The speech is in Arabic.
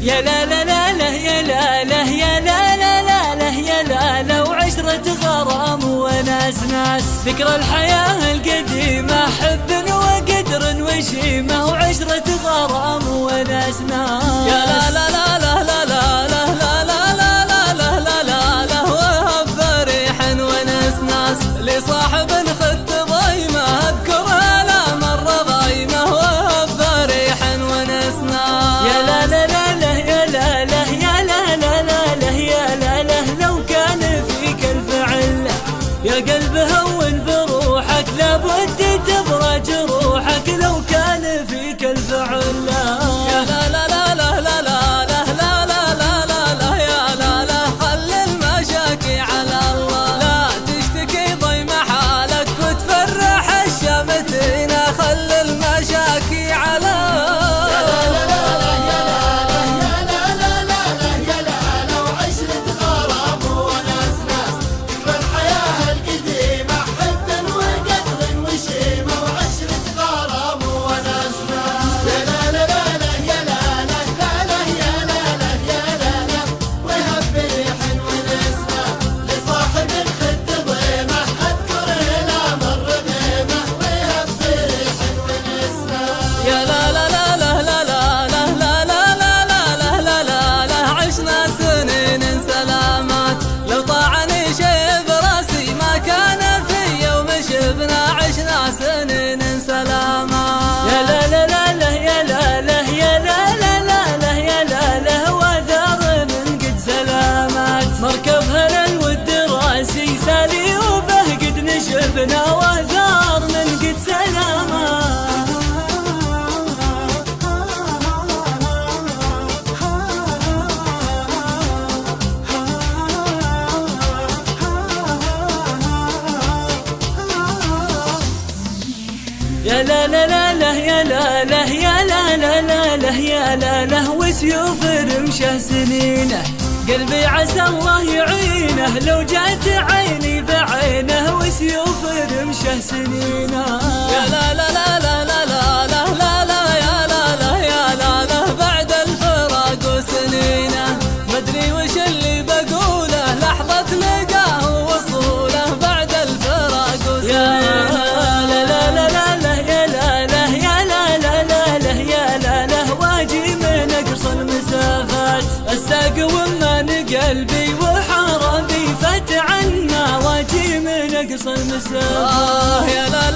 يا لا لا لا لا يا لا لا يا لا لا لا لا يا لا لا وعشرة غرام وناس ناس ذكرى الحياة القديمة حب وقدر وشيمة وعشرة غرام وناس ناس يا لا لا لا لا لا لا لا لا لا لا لا لا لا وهب فريح وناس ناس لصاحب خدت ضيمة اذكرها لا مرة ضيمة وهب فريح وناس ناس يا لا لا لا لا يا لا لا يا لا لا لا لا يا لا لا لو كان فيك الفعل يا قلب هون بروحك لابد تبرى جروحك لو كان فيك الفعل يا لا لا لا لا لا لا لا لا لا لا لا يا لا لا خل المشاكي على الله لا تشتكي ضيم حالك وتفرح الشامتين خل المشاكي على سنين سلامة يا لا لا لا لا يا لا لا يا لا لا لا لا يا لا لا وثار من قد سلامات مركبها للود راسي سالي وبه قد نشبنا وثار من قد سلامات يا لا لا لا لا يا لا لا يا لا لا لا لا يا لا لا وسيوف رمشه سنينه قلبي عسى الله يعينه لو جات عيني بعينه وسيوف رمشه سنينه يا لا لا لا لا لا لا لا لا يا لا لا يا لا لا بعد الفراق وسنينه مدري وش اللي بقوله لحظة لقاه وصوله بعد الفراق وسنينه الساق ومان قلبي وحربي فتعنا واجي من اقصى المسافات يا لا لا